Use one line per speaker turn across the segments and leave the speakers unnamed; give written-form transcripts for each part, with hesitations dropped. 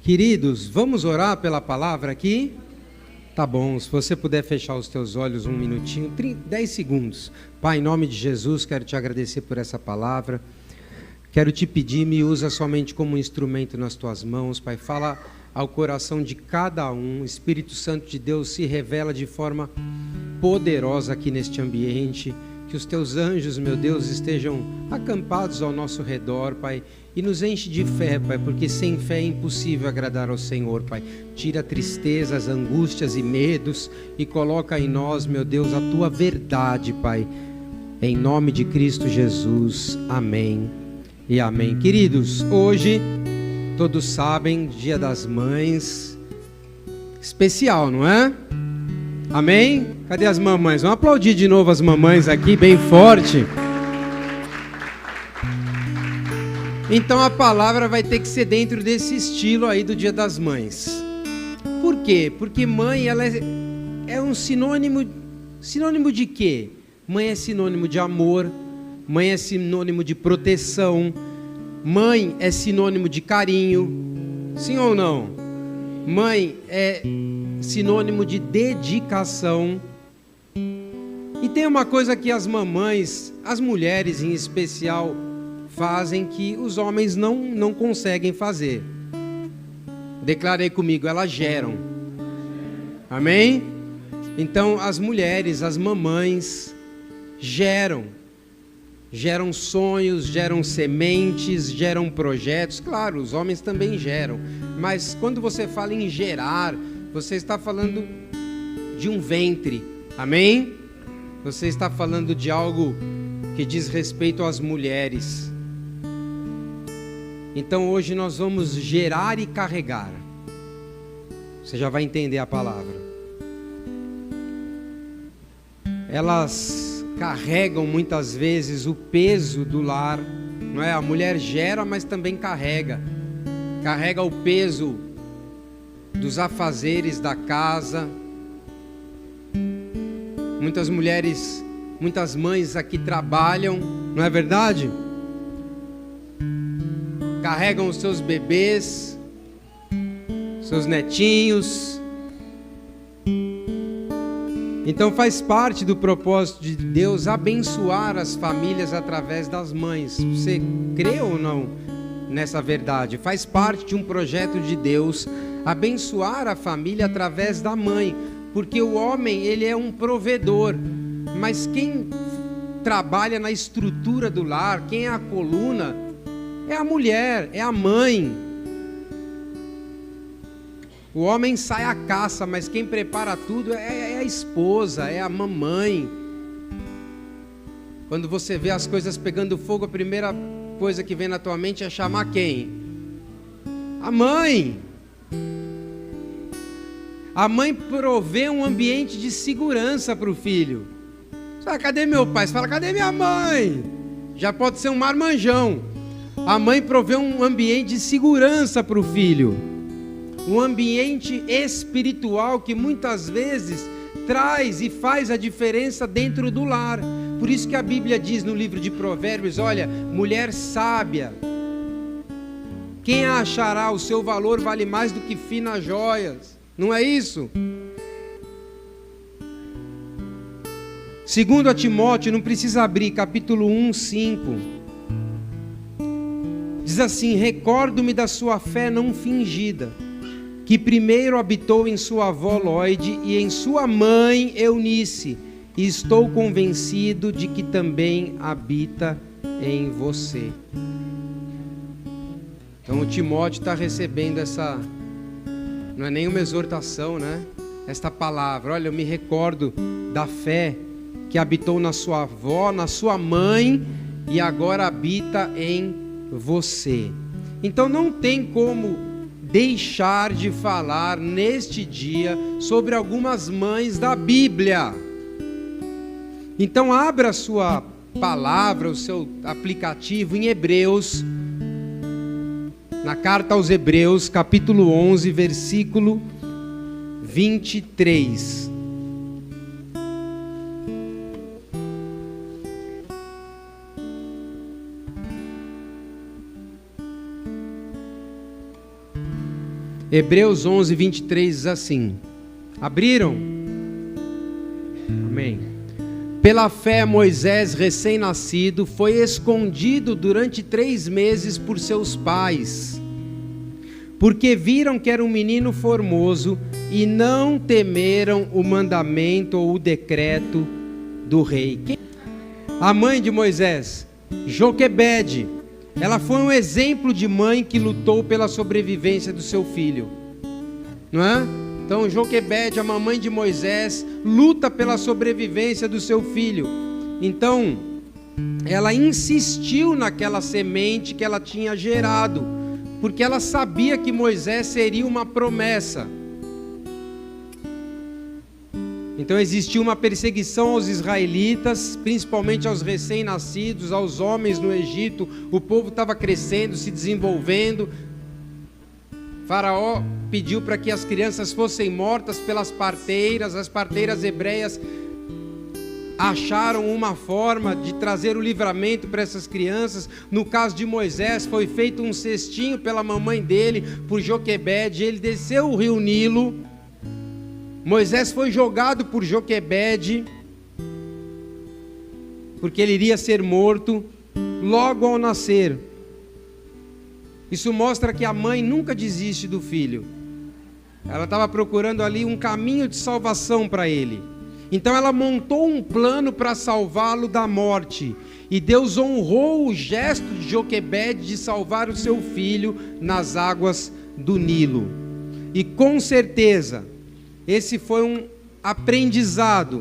Queridos, vamos orar pela palavra aqui? Tá bom, se você puder fechar os teus olhos um minutinho, 10 segundos. Pai, em nome de Jesus, quero te agradecer por essa palavra. Quero te pedir, me usa somente como um instrumento nas tuas mãos. Pai, fala ao coração de cada um. O Espírito Santo de Deus se revela de forma poderosa aqui neste ambiente. Que os teus anjos, meu Deus, estejam acampados ao nosso redor, Pai, e nos enche de fé, Pai, porque sem fé é impossível agradar ao Senhor, Pai. Tira tristezas, angústias e medos e coloca em nós, meu Deus, a tua verdade, Pai. Em nome de Cristo Jesus. Amém e amém. Queridos, hoje, todos sabem, Dia das Mães, especial, não é? Amém? Cadê as mamães? Vamos aplaudir de novo as mamães aqui, bem forte. Então a palavra vai ter que ser dentro desse estilo aí do Dia das Mães. Por quê? Porque mãe, ela é um sinônimo de quê? Mãe é sinônimo de amor, mãe é sinônimo de proteção, mãe é sinônimo de carinho, sim ou não? Mãe é sinônimo de dedicação. E tem uma coisa que as mamães, as mulheres em especial, fazem que os homens não conseguem fazer. Declarei comigo, elas geram. Amém? Então as mulheres, as mamães, geram sonhos, geram sementes, geram projetos. Claro, os homens também geram. Mas quando você fala em gerar, você está falando de um ventre. Amém? Você está falando de algo que diz respeito às mulheres. Então hoje nós vamos gerar e carregar. Você já vai entender a palavra. Elas carregam muitas vezes o peso do lar, não é? A mulher gera, mas também carrega o peso dos afazeres da casa. Muitas mulheres, muitas mães aqui trabalham, não é verdade? Carregam os seus bebês, seus netinhos. Então faz parte do propósito de Deus abençoar as famílias através das mães. Você crê ou não nessa verdade? Faz parte de um projeto de Deus abençoar a família através da mãe, porque o homem, ele é um provedor, mas quem trabalha na estrutura do lar, quem é a coluna, é a mulher, é a mãe. O homem sai à caça, mas quem prepara tudo é a esposa, é a mamãe. Quando você vê as coisas pegando fogo, a primeira coisa que vem na tua mente é chamar quem? A mãe. A mãe provê um ambiente de segurança para o filho. Você fala, cadê meu pai? Você fala, cadê minha mãe? Já pode ser um marmanjão. A mãe provê um ambiente de segurança para o filho. Um ambiente espiritual que muitas vezes traz e faz a diferença dentro do lar. Por isso que a Bíblia diz no livro de Provérbios, olha, mulher sábia, quem a achará? O seu valor vale mais do que finas joias. Não é isso? Segundo a Timóteo, não precisa abrir, capítulo 1, 5. Diz assim, recordo-me da sua fé não fingida, que primeiro habitou em sua avó Lóide e em sua mãe Eunice, e estou convencido de que também habita em você. Então o Timóteo está recebendo essa, não é nem uma exortação, né? Esta palavra, olha, eu me recordo da fé que habitou na sua avó, na sua mãe, e agora habita em você. Então não tem como deixar de falar neste dia sobre algumas mães da Bíblia. Então abra a sua palavra, o seu aplicativo em Hebreus, na carta aos Hebreus, capítulo 11, versículo 23. Hebreus 11, 23 diz assim. Abriram? Amém. Pela fé, Moisés, recém-nascido, foi escondido durante 3 meses por seus pais, porque viram que era um menino formoso e não temeram o mandamento ou o decreto do rei. A mãe de Moisés, Joquebede, ela foi um exemplo de mãe que lutou pela sobrevivência do seu filho, não é? Então Joquebede, a mamãe de Moisés, luta pela sobrevivência do seu filho. Então ela insistiu naquela semente que ela tinha gerado, porque ela sabia que Moisés seria uma promessa. Então existiu uma perseguição aos israelitas, principalmente aos recém-nascidos, aos homens no Egito. O povo estava crescendo, se desenvolvendo. Faraó pediu para que as crianças fossem mortas pelas parteiras. As parteiras hebreias acharam uma forma de trazer o livramento para essas crianças. No caso de Moisés, foi feito um cestinho pela mamãe dele, por Joquebede. Ele desceu o rio Nilo. Moisés foi jogado por Joquebede, porque ele iria ser morto logo ao nascer. Isso mostra que a mãe nunca desiste do filho. Ela estava procurando ali um caminho de salvação para ele. Então ela montou um plano para salvá-lo da morte. E Deus honrou o gesto de Joquebede de salvar o seu filho nas águas do Nilo. E com certeza, esse foi um aprendizado.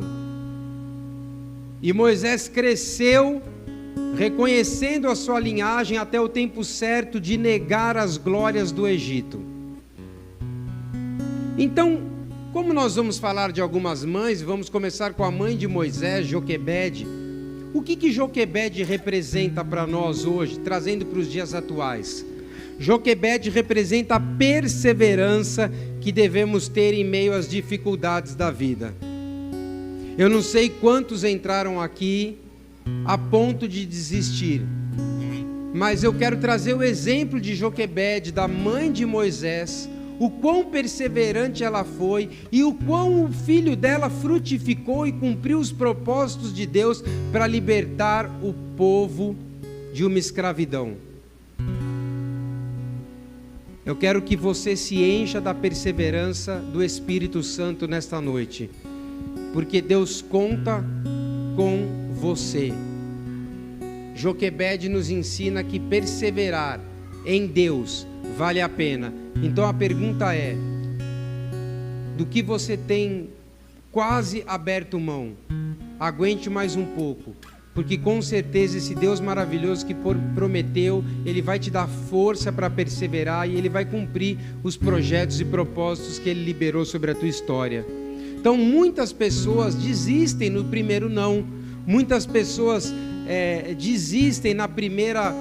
E Moisés cresceu reconhecendo a sua linhagem até o tempo certo de negar as glórias do Egito. Então, como nós vamos falar de algumas mães, vamos começar com a mãe de Moisés, Joquebede. O que Joquebede representa para nós hoje, trazendo para os dias atuais? Joquebede representa a perseverança que devemos ter em meio às dificuldades da vida. Eu não sei quantos entraram aqui a ponto de desistir, mas eu quero trazer o exemplo de Joquebede, da mãe de Moisés, o quão perseverante ela foi e o quão o filho dela frutificou e cumpriu os propósitos de Deus para libertar o povo de uma escravidão. Eu quero que você se encha da perseverança do Espírito Santo nesta noite, porque Deus conta com você. Joquebede nos ensina que perseverar em Deus vale a pena. Então a pergunta é: do que você tem quase aberto mão? Aguente mais um pouco, porque com certeza esse Deus maravilhoso que prometeu, Ele vai te dar força para perseverar e Ele vai cumprir os projetos e propósitos que Ele liberou sobre a tua história. Então muitas pessoas desistem no primeiro não, muitas pessoas desistem na primeira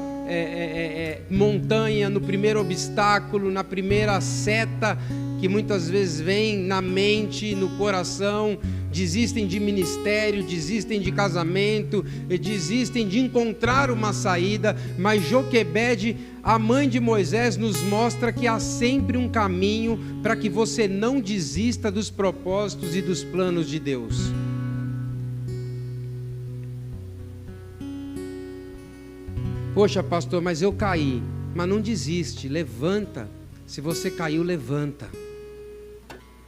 montanha, no primeiro obstáculo, na primeira seta que muitas vezes vem na mente, no coração. Desistem de ministério, desistem de casamento, desistem de encontrar uma saída. Mas Joquebede, a mãe de Moisés, nos mostra que há sempre um caminho para que você não desista dos propósitos e dos planos de Deus. Poxa, pastor, mas eu caí. Mas não desiste, levanta. Se você caiu, levanta.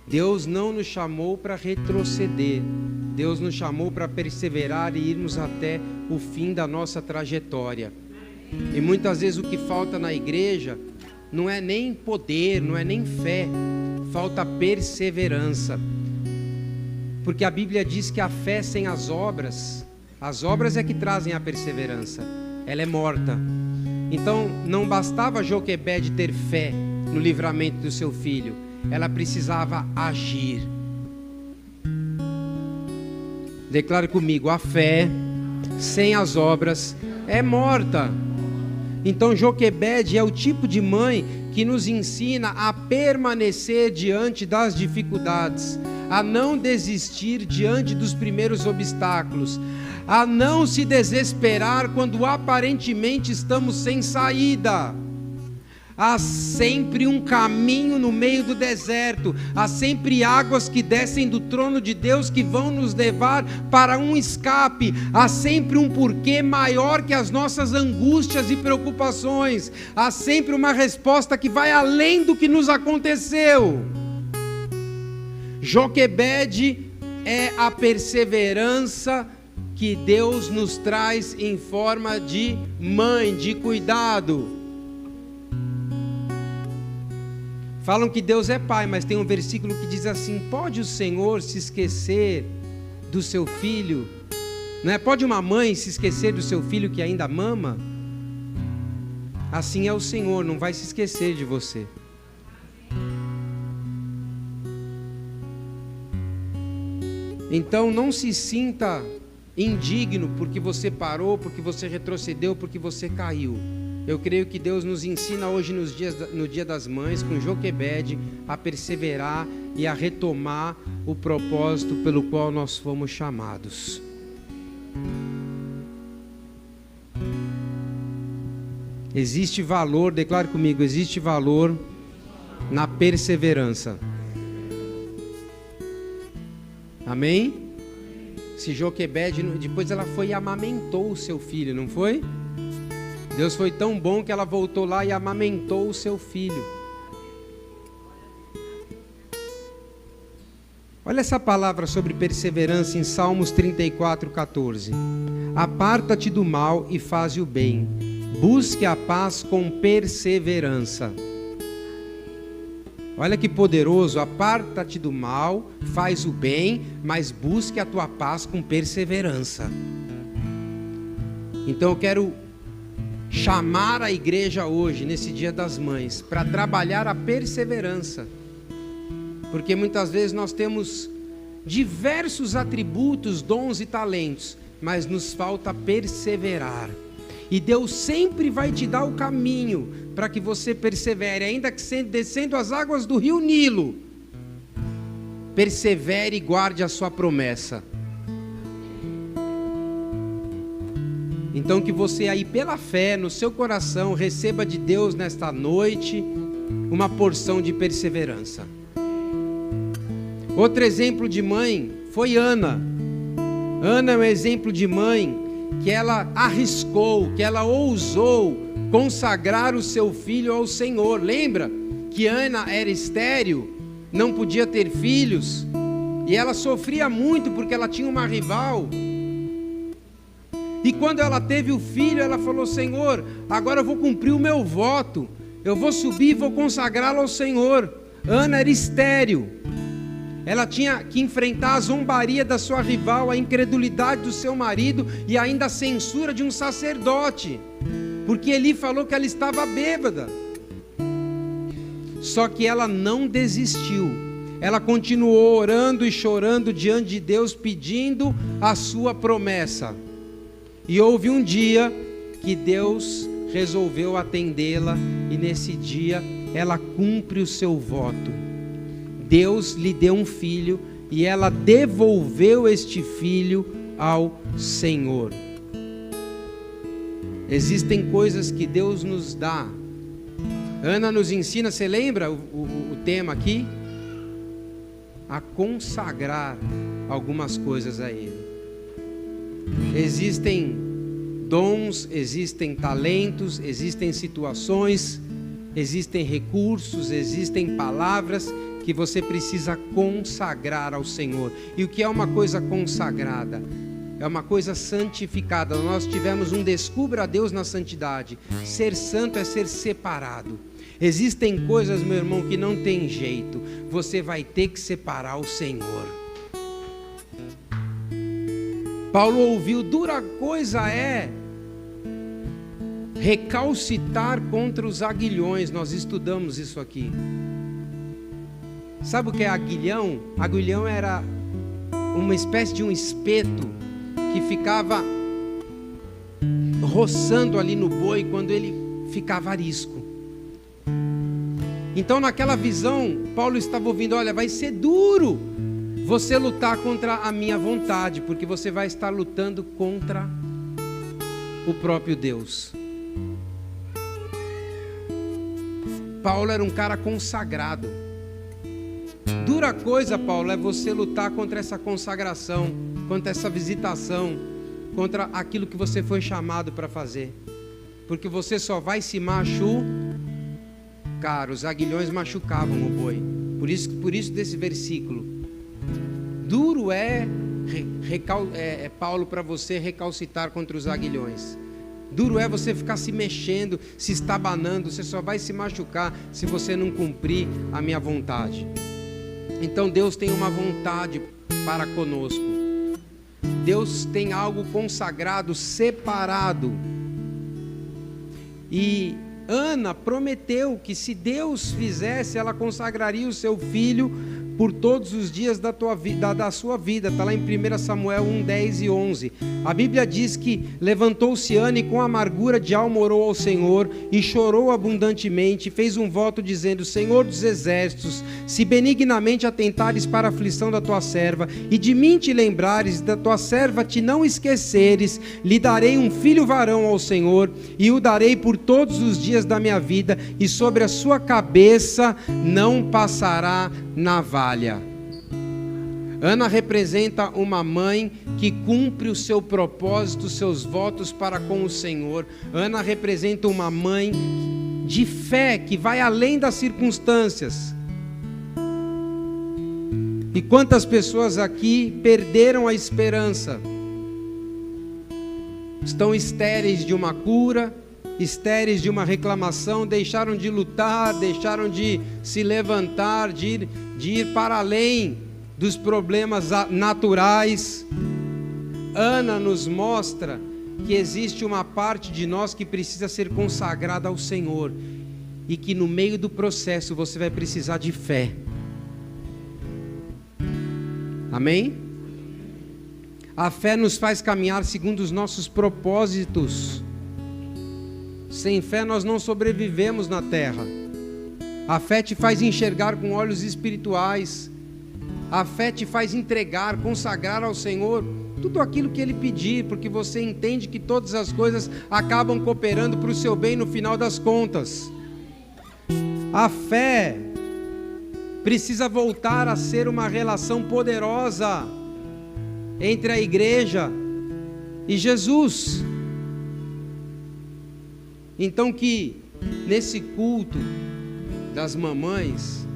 Deus não nos chamou para retroceder. Deus nos chamou para perseverar e irmos até o fim da nossa trajetória. E muitas vezes o que falta na igreja não é nem poder, não é nem fé. Falta perseverança. Porque a Bíblia diz que a fé sem as obras é que trazem a perseverança. Ela é morta. Então não bastava Joquebede ter fé no livramento do seu filho, ela precisava agir. Declare comigo: a fé sem as obras é morta. Então Joquebede é o tipo de mãe que nos ensina a permanecer diante das dificuldades, a não desistir diante dos primeiros obstáculos, a não se desesperar quando aparentemente estamos sem saída, Há sempre um caminho no meio do deserto, há sempre águas que descem do trono de Deus que vão nos levar para um escape, há sempre um porquê maior que as nossas angústias e preocupações, há sempre uma resposta que vai além do que nos aconteceu. Joquebede é a perseverança que Deus nos traz em forma de mãe, de cuidado. Falam que Deus é pai, mas tem um versículo que diz assim: pode o Senhor se esquecer do seu filho? Não é? Pode uma mãe se esquecer do seu filho que ainda mama? Assim é o Senhor, não vai se esquecer de você. Então não se sinta indigno porque você parou, porque você retrocedeu, porque você caiu. Eu creio que Deus nos ensina hoje no Dia das Mães, com Joquebede, a perseverar e a retomar o propósito pelo qual nós fomos chamados. Existe valor, declare comigo, existe valor na perseverança. Amém? Se Joquebede, depois ela foi e amamentou o seu filho, não foi? Deus foi tão bom que ela voltou lá e amamentou o seu filho. Olha essa palavra sobre perseverança em Salmos 34:14. Aparta-te do mal e faze o bem, busque a paz com perseverança. Olha que poderoso, aparta-te do mal, faz o bem, mas busque a tua paz com perseverança. Então eu quero chamar a igreja hoje, nesse Dia das Mães, para trabalhar a perseverança. Porque muitas vezes nós temos diversos atributos, dons e talentos, mas nos falta perseverar. E Deus sempre vai te dar o caminho para que você persevere, ainda que descendo as águas do rio Nilo. Persevere e guarde a sua promessa. Então que você aí pela fé, no seu coração, receba de Deus nesta noite uma porção de perseverança. Outro exemplo de mãe foi Ana. Ana é um exemplo de mãe que ela arriscou, que ela ousou consagrar o seu filho ao Senhor. Lembra que Ana era estéril, não podia ter filhos, e ela sofria muito porque ela tinha uma rival. E quando ela teve o filho, ela falou: Senhor, agora eu vou cumprir o meu voto, eu vou subir e vou consagrá-lo ao Senhor. Ana era estéril, ela tinha que enfrentar a zombaria da sua rival, a incredulidade do seu marido e ainda a censura de um sacerdote, porque Eli falou que ela estava bêbada. Só que ela não desistiu, ela continuou orando e chorando diante de Deus, pedindo a sua promessa. E houve um dia que Deus resolveu atendê-la, e nesse dia ela cumpre o seu voto. Deus lhe deu um filho e ela devolveu este filho ao Senhor. Existem coisas que Deus nos dá. Ana nos ensina, você lembra o tema aqui? A consagrar algumas coisas a Ele. Existem dons, existem talentos, existem situações, existem recursos, existem palavras que você precisa consagrar ao Senhor. E o que é uma coisa consagrada? É uma coisa santificada. Nós tivemos um descubra a Deus na santidade. Ser santo é ser separado. Existem coisas, meu irmão, que não tem jeito. Você vai ter que separar o Senhor. Paulo ouviu: dura coisa é recalcitar contra os aguilhões. Nós estudamos isso aqui. Sabe o que é aguilhão? Aguilhão era uma espécie de um espeto que ficava roçando ali no boi quando ele ficava arisco. Então naquela visão, Paulo estava ouvindo: olha, vai ser duro você lutar contra a minha vontade, porque você vai estar lutando contra o próprio Deus. Paulo era um cara consagrado. Dura coisa, Paulo, é você lutar contra essa consagração, contra essa visitação, contra aquilo que você foi chamado para fazer. Porque você só vai se machucar. Os aguilhões machucavam o boi. Por isso desse versículo. Duro é Paulo, para você recalcitar contra os aguilhões. Duro é você ficar se mexendo, se estabanando. Você só vai se machucar se você não cumprir a minha vontade. Então Deus tem uma vontade para conosco. Deus tem algo consagrado, separado. E Ana prometeu que se Deus fizesse, ela consagraria o seu filho por todos os dias da sua vida. Está lá em 1 Samuel 1, 10 e 11. A Bíblia diz que levantou-se Ana e com amargura de alma orou ao Senhor e chorou abundantemente, fez um voto dizendo: Senhor dos exércitos, se benignamente atentares para a aflição da tua serva e de mim te lembrares, da tua serva te não esqueceres, lhe darei um filho varão ao Senhor e o darei por todos os dias da minha vida, e sobre a sua cabeça não passará navalha. Ana representa uma mãe que cumpre o seu propósito, os seus votos para com o Senhor. Ana representa uma mãe de fé que vai além das circunstâncias. E quantas pessoas aqui perderam a esperança? Estão estéreis de uma cura, estéreis de uma reclamação, deixaram de lutar, deixaram de se levantar, de ir para além dos problemas naturais. Ana nos mostra que existe uma parte de nós que precisa ser consagrada ao Senhor, e que no meio do processo você vai precisar de fé. Amém? A fé nos faz caminhar segundo os nossos propósitos. Sem fé nós não sobrevivemos na terra. A fé te faz enxergar com olhos espirituais. A fé te faz entregar, consagrar ao Senhor tudo aquilo que Ele pedir, porque você entende que todas as coisas acabam cooperando para o seu bem no final das contas. A fé precisa voltar a ser uma relação poderosa entre a igreja e Jesus. Então que nesse culto das mamães,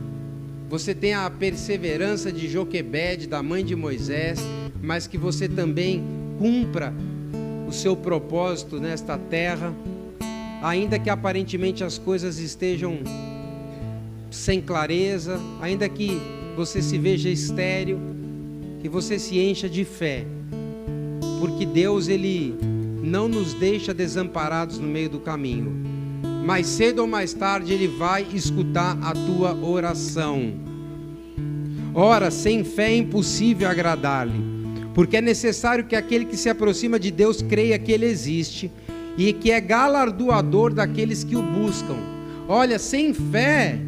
você tenha a perseverança de Joquebede, da mãe de Moisés, mas que você também cumpra o seu propósito nesta terra, ainda que aparentemente as coisas estejam sem clareza, ainda que você se veja estéril, que você se encha de fé, porque Deus, Ele não nos deixa desamparados no meio do caminho. Mais cedo ou mais tarde Ele vai escutar a tua oração. Ora, sem fé é impossível agradar-lhe, porque é necessário que aquele que se aproxima de Deus creia que Ele existe e que é galardoador daqueles que o buscam. Olha, sem fé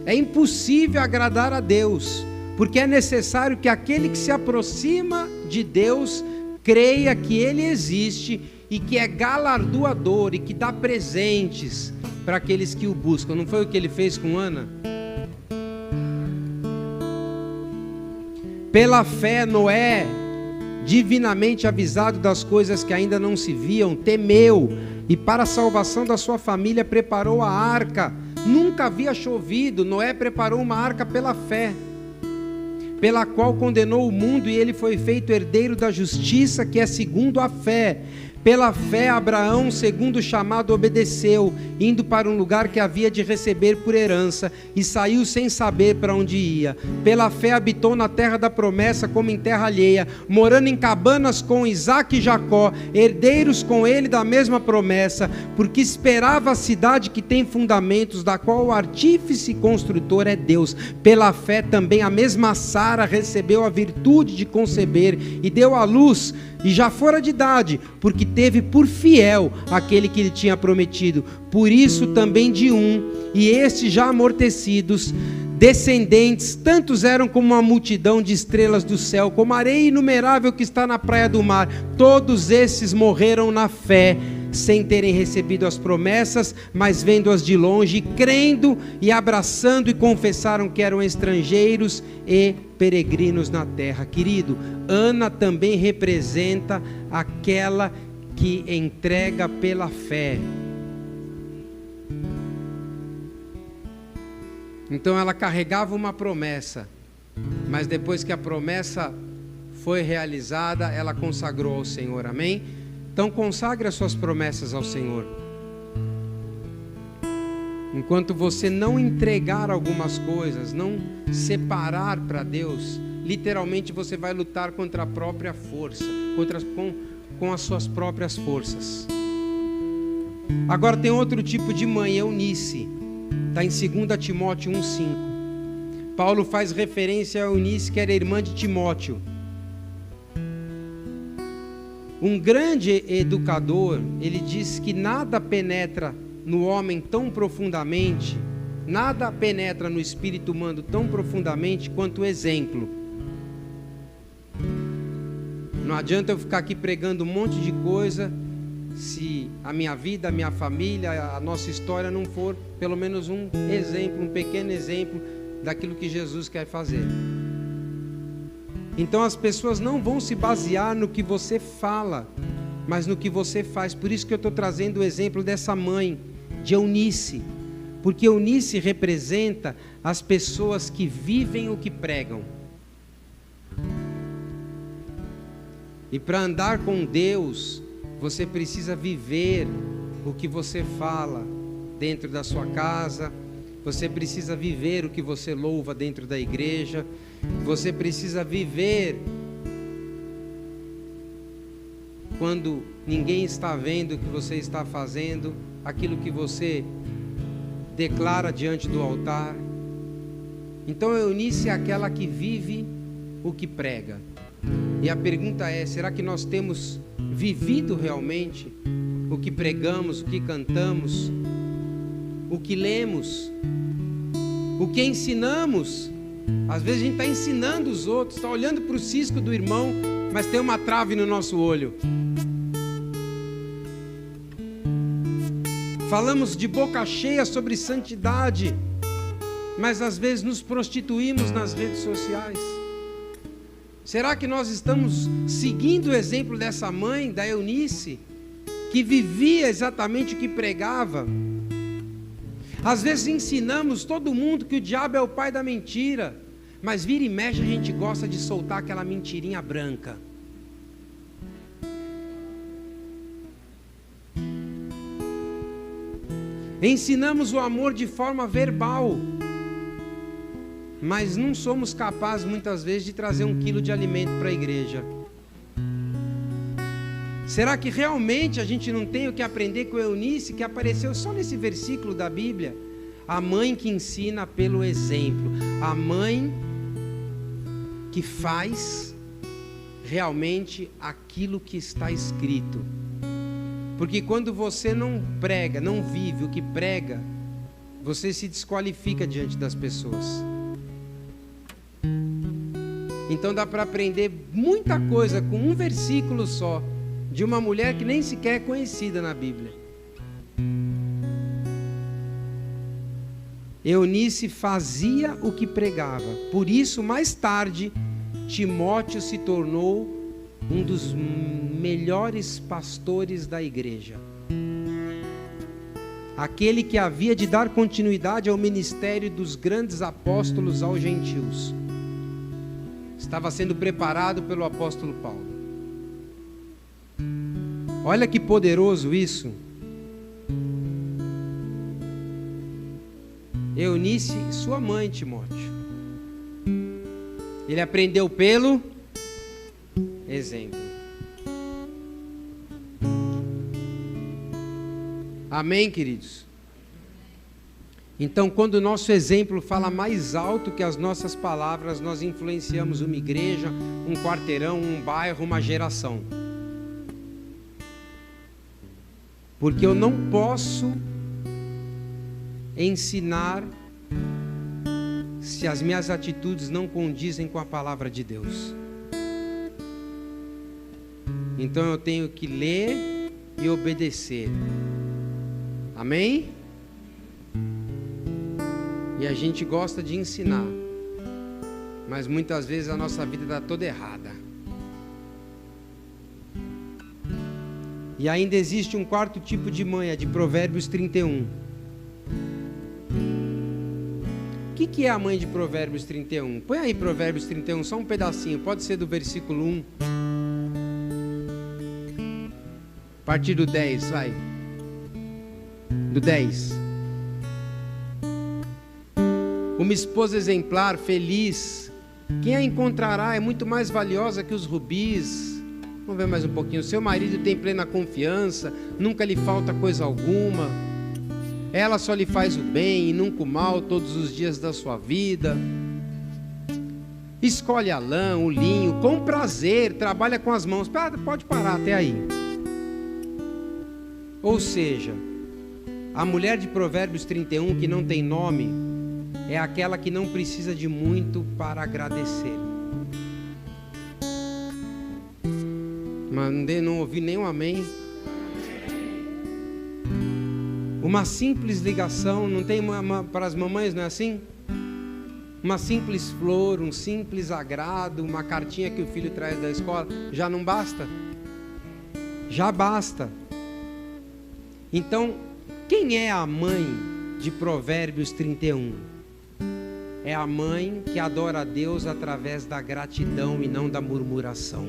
é impossível agradar a Deus, porque é necessário que aquele que se aproxima de Deus creia que Ele existe e que é galardoador e que dá presentes para aqueles que o buscam. Não foi o que Ele fez com Ana? Pela fé, Noé, divinamente avisado das coisas que ainda não se viam, temeu e para a salvação da sua família preparou a arca. Nunca havia chovido, Noé preparou uma arca pela fé, pela qual condenou o mundo, e ele foi feito herdeiro da justiça, que é segundo a fé. Pela fé, Abraão, segundo o chamado, obedeceu, indo para um lugar que havia de receber por herança, e saiu sem saber para onde ia. Pela fé, habitou na terra da promessa, como em terra alheia, morando em cabanas com Isaque e Jacó, herdeiros com ele da mesma promessa, porque esperava a cidade que tem fundamentos, da qual o artífice e construtor é Deus. Pela fé também a mesma Sara recebeu a virtude de conceber, e deu à luz, e já fora de idade, porque teve por fiel aquele que lhe tinha prometido. Por isso também de um, e estes já amortecidos, descendentes, tantos eram como uma multidão de estrelas do céu, como a areia inumerável que está na praia do mar. Todos esses morreram na fé, sem terem recebido as promessas, mas vendo-as de longe, crendo e abraçando, e confessaram que eram estrangeiros e peregrinos na terra. Querido, Ana também representa aquela que entrega pela fé. Então ela carregava uma promessa, mas depois que a promessa foi realizada, ela consagrou ao Senhor, amém? Então consagre as suas promessas ao Senhor. Enquanto você não entregar algumas coisas, não separar para Deus, literalmente você vai lutar contra a própria força, com as suas próprias forças. Agora tem outro tipo de mãe, Eunice, está em 2 Timóteo 1,5. Paulo faz referência a Eunice, que era irmã de Timóteo. Um grande educador, ele diz que nada penetra no homem tão profundamente, nada penetra no espírito humano tão profundamente quanto o exemplo. Não adianta eu ficar aqui pregando um monte de coisa se a minha vida, a minha família, a nossa história não for pelo menos um exemplo, um pequeno exemplo daquilo que Jesus quer fazer. Então as pessoas não vão se basear no que você fala, mas no que você faz. Por isso que eu estou trazendo o exemplo dessa mãe, de Eunice, porque Eunice representa as pessoas que vivem o que pregam. E para andar com Deus, você precisa viver o que você fala dentro da sua casa, você precisa viver o que você louva dentro da igreja, você precisa viver quando ninguém está vendo o que você está fazendo, aquilo que você declara diante do altar. Então Eunice é aquela que vive o que prega. E a pergunta é, será que nós temos vivido realmente o que pregamos, o que cantamos, o que lemos, o que ensinamos? Às vezes a gente está ensinando os outros, está olhando para o cisco do irmão, mas tem uma trave no nosso olho. Falamos de boca cheia sobre santidade, mas às vezes nos prostituímos nas redes sociais. Será que nós estamos seguindo o exemplo dessa mãe, da Eunice, que vivia exatamente o que pregava? Às vezes ensinamos todo mundo que o diabo é o pai da mentira, mas vira e mexe a gente gosta de soltar aquela mentirinha branca. Ensinamos o amor de forma verbal, mas não somos capazes muitas vezes de trazer 1 quilo de alimento para a igreja. Será que realmente a gente não tem o que aprender com Eunice, que apareceu só nesse versículo da Bíblia? A mãe que ensina pelo exemplo, a mãe que faz realmente aquilo que está escrito. Porque quando você não prega, não vive o que prega, você se desqualifica diante das pessoas. Então dá para aprender muita coisa com um versículo só, de uma mulher que nem sequer é conhecida na Bíblia. Eunice fazia o que pregava. Por isso, mais tarde, Timóteo se tornou um dos melhores pastores da igreja. Aquele que havia de dar continuidade ao ministério dos grandes apóstolos aos gentios. Estava sendo preparado pelo apóstolo Paulo. Olha que poderoso isso. Eunice, sua mãe, Timóteo. Ele aprendeu pelo exemplo. Amém, queridos? Então, quando o nosso exemplo fala mais alto que as nossas palavras, nós influenciamos uma igreja, um quarteirão, um bairro, uma geração. Porque eu não posso ensinar se as minhas atitudes não condizem com a palavra de Deus. Então eu tenho que ler e obedecer. Amém? E a gente gosta de ensinar, mas muitas vezes a nossa vida está toda errada. E ainda existe um quarto tipo de mãe, a de Provérbios 31. O que é a mãe de Provérbios 31? Põe aí Provérbios 31, só um pedacinho, pode ser do versículo 1. A partir do 10, vai. Do 10. Uma esposa exemplar, feliz, quem a encontrará é muito mais valiosa que os rubis. Vamos ver mais um pouquinho. Seu marido tem plena confiança, nunca lhe falta coisa alguma. Ela só lhe faz o bem e nunca o mal todos os dias da sua vida. Escolhe a lã, o linho, com prazer, trabalha com as mãos. Pode parar até aí. Ou seja, a mulher de Provérbios 31, que não tem nome, é aquela que não precisa de muito para agradecer. Mas não ouvi nenhum amém. Uma simples ligação, não tem para as mamães, não é assim? Uma simples flor, um simples agrado, uma cartinha que o filho traz da escola, já não basta? Já basta. Então, quem é a mãe de Provérbios 31? É a mãe que adora a Deus através da gratidão e não da murmuração.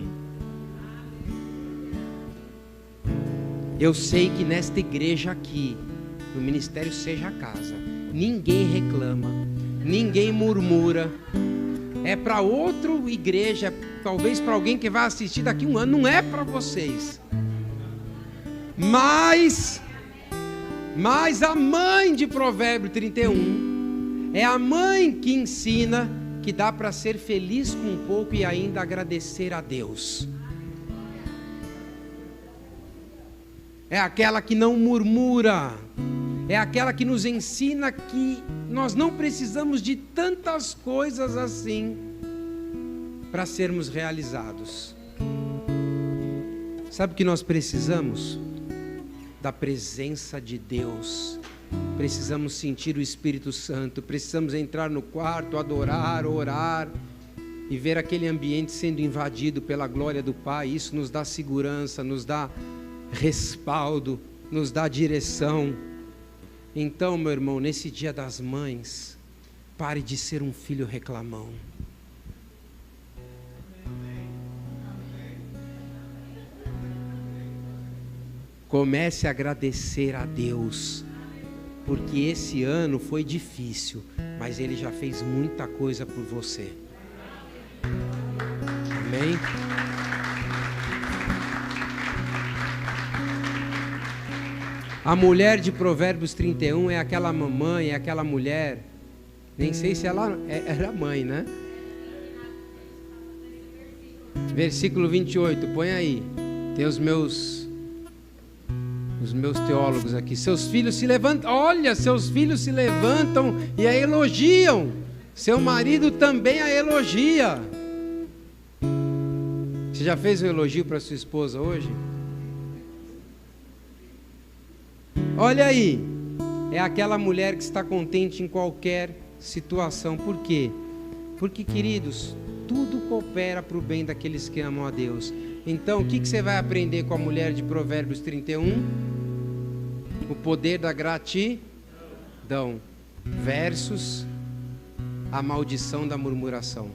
Eu sei que nesta igreja aqui, no Ministério Seja Casa, ninguém reclama, ninguém murmura. É para outra igreja, talvez para alguém que vai assistir daqui a um ano, não é para vocês. Mas a mãe de Provérbio 31 é a mãe que ensina que dá para ser feliz com um pouco e ainda agradecer a Deus. É aquela que não murmura, é aquela que nos ensina que nós não precisamos de tantas coisas assim para sermos realizados. Sabe o que nós precisamos? Da presença de Deus. Precisamos sentir o Espírito Santo, precisamos entrar no quarto, adorar, orar e ver aquele ambiente sendo invadido pela glória do Pai. Isso nos dá segurança, nos dá respaldo, nos dá direção. Então, meu irmão, nesse dia das mães, pare de ser um filho reclamão. Comece a agradecer a Deus, porque esse ano foi difícil, mas Ele já fez muita coisa por você. Amém? A mulher de Provérbios 31 é aquela mamãe, é aquela mulher, nem sei se ela era mãe, né? Versículo 28, põe aí. Tem os meus teólogos aqui. Seus filhos se levantam, olha, seus filhos se levantam e a elogiam. Seu marido também a elogia. Você já fez um elogio para sua esposa hoje? Olha aí, é aquela mulher que está contente em qualquer situação. Por quê? Porque, queridos, tudo coopera para o bem daqueles que amam a Deus. Então, o que você vai aprender com a mulher de Provérbios 31? O poder da gratidão versus a maldição da murmuração.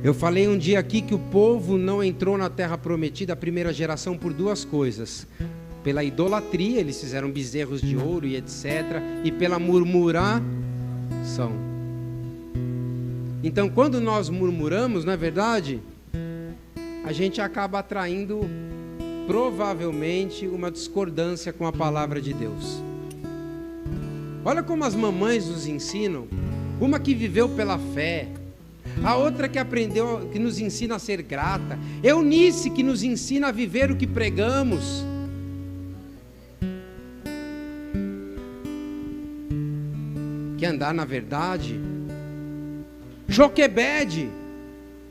Eu falei um dia aqui que o povo não entrou na terra prometida, a primeira geração, por duas coisas: pela idolatria, eles fizeram bezerros de ouro e etc, e pela murmuração. Então, quando nós murmuramos, não é verdade, a gente acaba atraindo provavelmente uma discordância com a palavra de Deus. Olha como as mamães nos ensinam, uma que viveu pela fé, a outra que aprendeu, que nos ensina a ser grata, Eunice, que nos ensina a viver o que pregamos. Que andar na verdade. Joquebede,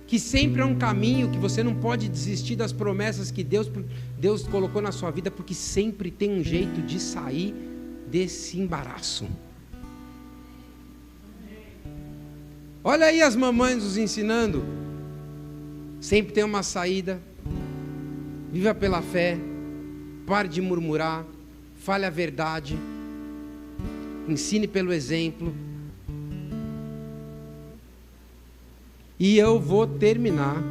que sempre é um caminho, que você não pode desistir das promessas que Deus colocou na sua vida, porque sempre tem um jeito de sair desse embaraço. Olha aí as mamães nos ensinando. Sempre tem uma saída. Viva pela fé. Pare de murmurar. Fale a verdade. Ensine pelo exemplo. E eu vou terminar,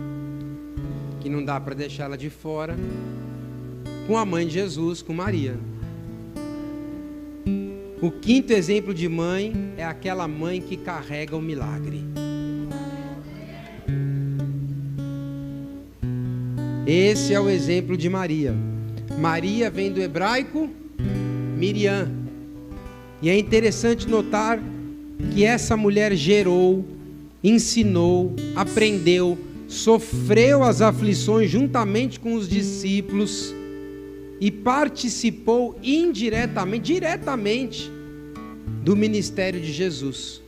que não dá para deixar ela de fora, com a mãe de Jesus, com Maria. O quinto exemplo de mãe é aquela mãe que carrega o milagre. Esse é o exemplo de Maria. Maria vem do hebraico Miriam. E é interessante notar que essa mulher gerou, ensinou, aprendeu, sofreu as aflições juntamente com os discípulos e participou diretamente do ministério de Jesus.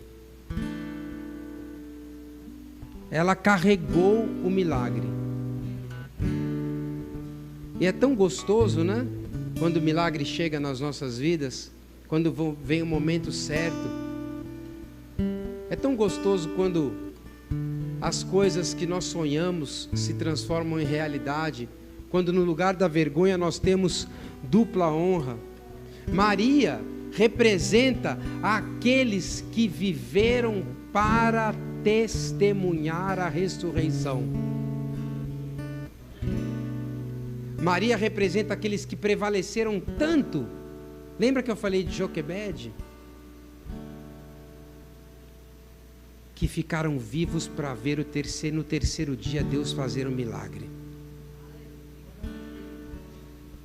Ela carregou o milagre. E é tão gostoso, né? Quando o milagre chega nas nossas vidas, quando vem o momento certo. É tão gostoso quando as coisas que nós sonhamos se transformam em realidade, quando no lugar da vergonha nós temos dupla honra. Maria representa aqueles que viveram para testemunhar a ressurreição. Maria representa aqueles que prevaleceram tanto. Lembra que eu falei de Joquebede? Que ficaram vivos para ver no terceiro dia Deus fazer um milagre.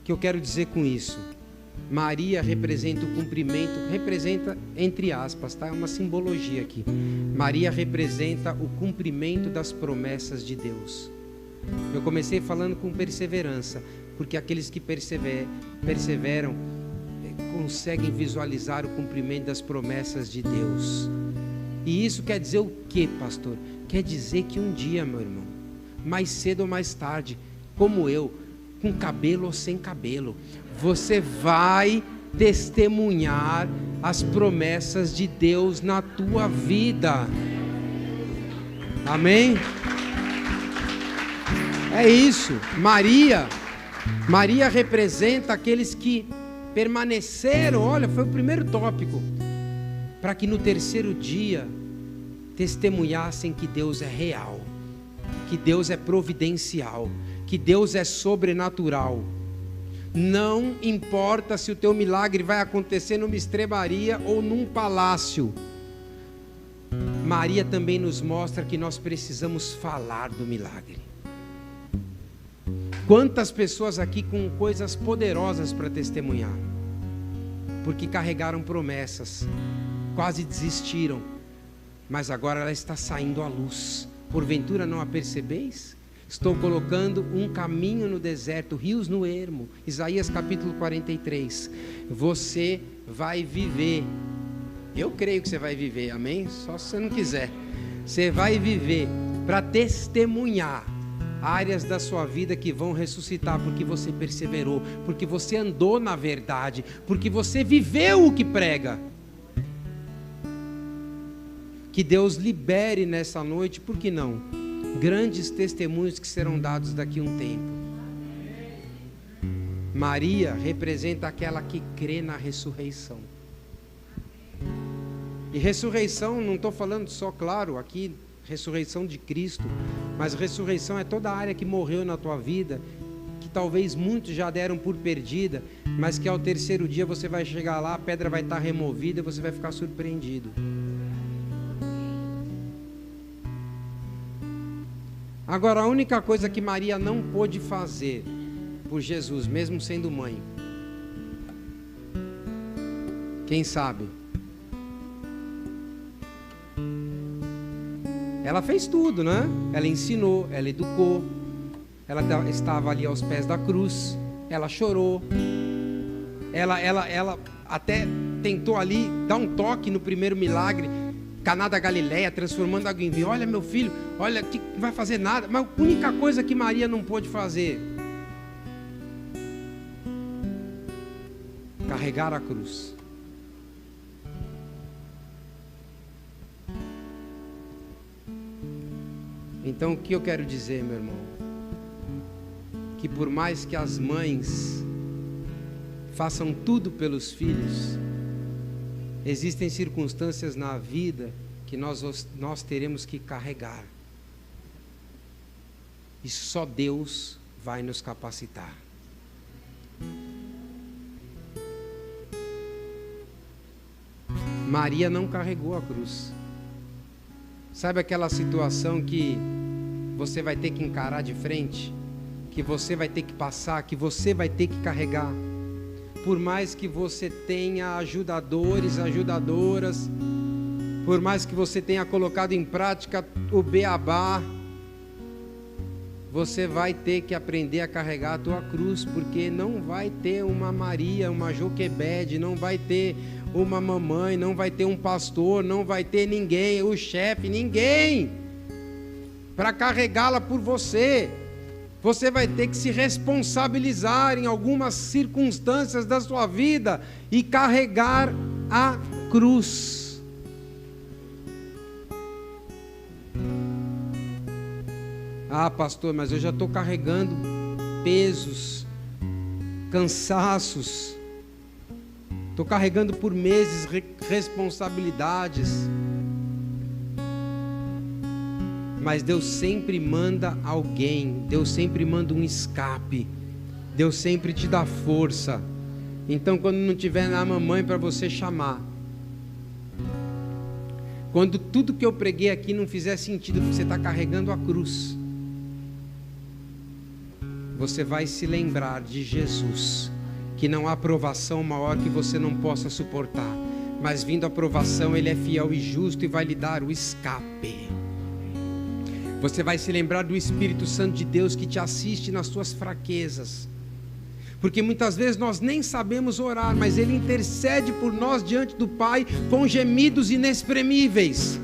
O que eu quero dizer com isso? Maria representa o cumprimento, representa entre aspas, tá? É uma simbologia aqui. Maria representa o cumprimento das promessas de Deus. Eu comecei falando com perseverança, porque aqueles que perseveram conseguem visualizar o cumprimento das promessas de Deus. E isso quer dizer o que, pastor? Quer dizer que um dia, meu irmão, mais cedo ou mais tarde, como eu, com cabelo ou sem cabelo, você vai testemunhar as promessas de Deus na tua vida. Amém? É isso. Maria representa aqueles que permaneceram, olha, foi o primeiro tópico, para que no terceiro dia testemunhassem que Deus é real, que Deus é providencial, que Deus é sobrenatural. Não importa se o teu milagre vai acontecer numa estrebaria ou num palácio. Maria também nos mostra que nós precisamos falar do milagre. Quantas pessoas aqui com coisas poderosas para testemunhar, porque carregaram promessas, quase desistiram, mas agora ela está saindo à luz. Porventura não a percebeis? Estou colocando um caminho no deserto, rios no ermo. Isaías capítulo 43. Você vai viver. Eu creio que você vai viver, amém? Só se você não quiser. Você vai viver para testemunhar áreas da sua vida que vão ressuscitar, porque você perseverou, porque você andou na verdade, porque você viveu o que prega. Que Deus libere nessa noite, por que não? Grandes testemunhos que serão dados daqui a um tempo. Maria representa aquela que crê na ressurreição. E ressurreição, não estou falando só, claro, aqui, ressurreição de Cristo, mas ressurreição é toda a área que morreu na tua vida, que talvez muitos já deram por perdida, mas que ao terceiro dia você vai chegar lá, a pedra vai estar removida e você vai ficar surpreendido. Agora, a única coisa que Maria não pôde fazer por Jesus, mesmo sendo mãe, quem sabe? Ela fez tudo, né? Ela ensinou, ela educou, ela estava ali aos pés da cruz, ela chorou, ela até tentou ali dar um toque no primeiro milagre, Caná da Galileia, transformando água em vinho. Olha meu filho, olha, que não vai fazer nada. Mas a única coisa que Maria não pôde fazer, carregar a cruz. Então o que eu quero dizer, meu irmão? Que por mais que as mães façam tudo pelos filhos, existem circunstâncias na vida que nós teremos que carregar. E só Deus vai nos capacitar. Maria não carregou a cruz. Sabe aquela situação que você vai ter que encarar de frente? Que você vai ter que passar, que você vai ter que carregar? Por mais que você tenha ajudadores, ajudadoras, por mais que você tenha colocado em prática o beabá, você vai ter que aprender a carregar a tua cruz, porque não vai ter uma Maria, uma Joquebede, não vai ter uma mamãe, não vai ter um pastor, não vai ter ninguém, o chefe, ninguém, para carregá-la por você. Você vai ter que se responsabilizar em algumas circunstâncias da sua vida e carregar a cruz. Ah, pastor, mas eu já estou carregando pesos, cansaços, estou carregando por meses responsabilidades. Mas Deus sempre manda alguém, Deus sempre manda um escape, Deus sempre te dá força. Então, quando não tiver a mamãe para você chamar, quando tudo que eu preguei aqui não fizer sentido, você está carregando a cruz, você vai se lembrar de Jesus, que não há provação maior que você não possa suportar, mas vindo a provação, Ele é fiel e justo e vai lhe dar o escape. Você vai se lembrar do Espírito Santo de Deus que te assiste nas suas fraquezas, porque muitas vezes nós nem sabemos orar, mas Ele intercede por nós diante do Pai com gemidos inexprimíveis.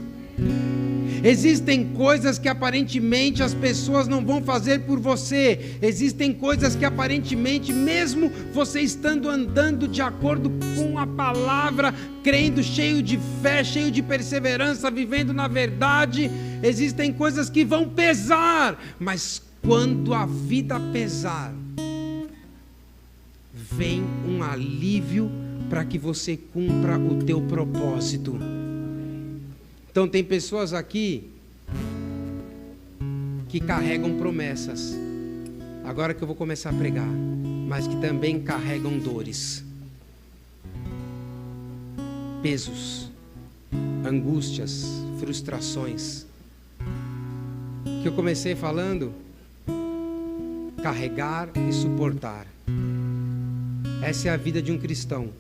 Existem coisas que aparentemente as pessoas não vão fazer por você. Existem coisas que aparentemente, mesmo você estando andando de acordo com a palavra, crendo, cheio de fé, cheio de perseverança, vivendo na verdade, existem coisas que vão pesar. Mas quando a vida pesar, vem um alívio para que você cumpra o teu propósito. Então tem pessoas aqui que carregam promessas, agora que eu vou começar a pregar, mas que também carregam dores, pesos, angústias, frustrações. Que eu comecei falando, carregar e suportar. Essa é a vida de um cristão.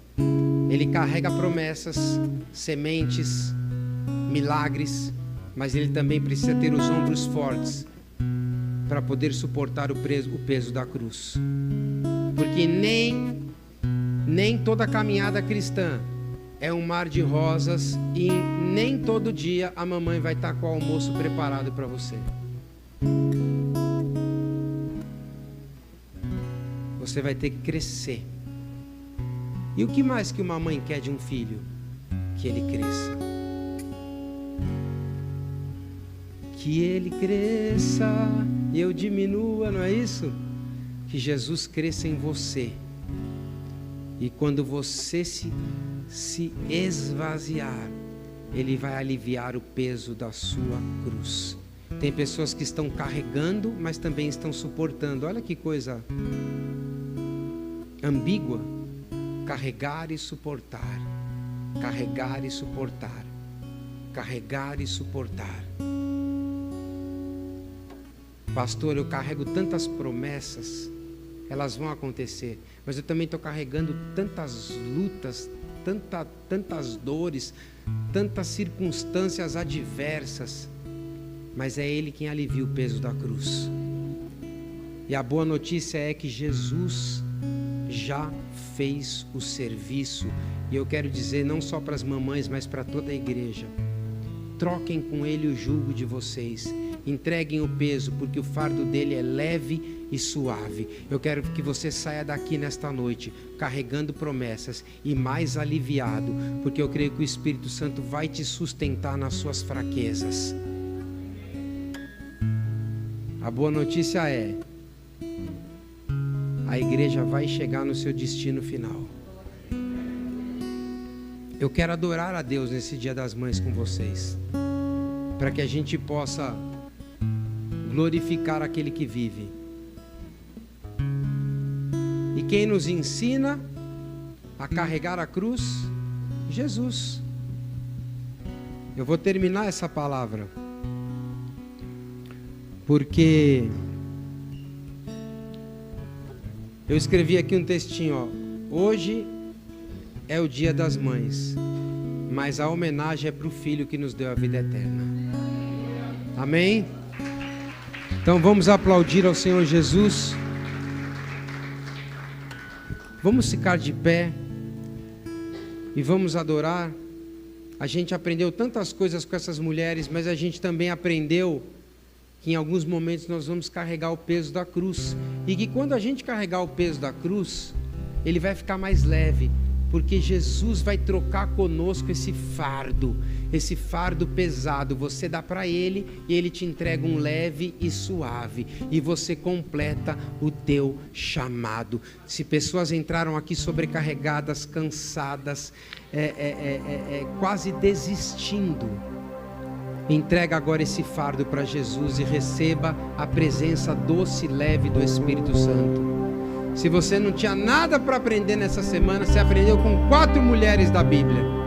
Ele carrega promessas, sementes, milagres, mas ele também precisa ter os ombros fortes para poder suportar o peso da cruz, porque nem toda caminhada cristã é um mar de rosas, e nem todo dia a mamãe vai estar com o almoço preparado para você. Você vai ter que crescer. E o que mais que uma mãe quer de um filho? Que ele cresça. Que ele cresça e eu diminua, não é isso? Que Jesus cresça em você. E quando você se esvaziar, Ele vai aliviar o peso da sua cruz. Tem pessoas que estão carregando, mas também estão suportando. Olha que coisa ambígua. Carregar e suportar. Carregar e suportar. Carregar e suportar. Pastor, eu carrego tantas promessas, elas vão acontecer, mas eu também estou carregando tantas lutas, tantas dores, tantas circunstâncias adversas, mas é Ele quem alivia o peso da cruz. E a boa notícia é que Jesus já fez o serviço, e eu quero dizer não só para as mamães, mas para toda a igreja: troquem com Ele o jugo de vocês, entreguem o peso, porque o fardo dele é leve e suave. Eu quero que você saia daqui nesta noite carregando promessas e mais aliviado, porque eu creio que o Espírito Santo vai te sustentar nas suas fraquezas. A boa notícia é: a igreja vai chegar no seu destino final. Eu quero adorar a Deus nesse Dia das Mães com vocês, para que a gente possa glorificar aquele que vive. E quem nos ensina a carregar a cruz? Jesus. Eu vou terminar essa palavra, porque eu escrevi aqui um textinho, ó. Hoje é o Dia das Mães, mas a homenagem é para o Filho que nos deu a vida eterna. Amém? Então vamos aplaudir ao Senhor Jesus. Vamos ficar de pé e vamos adorar. A gente aprendeu tantas coisas com essas mulheres, mas a gente também aprendeu que em alguns momentos nós vamos carregar o peso da cruz, e que quando a gente carregar o peso da cruz, ele vai ficar mais leve, porque Jesus vai trocar conosco esse fardo pesado. Você dá para ele e ele te entrega um leve e suave, e você completa o teu chamado. Se pessoas entraram aqui sobrecarregadas, cansadas, quase desistindo, entrega agora esse fardo para Jesus e receba a presença doce e leve do Espírito Santo. Se você não tinha nada para aprender nessa semana, você aprendeu com 4 mulheres da Bíblia.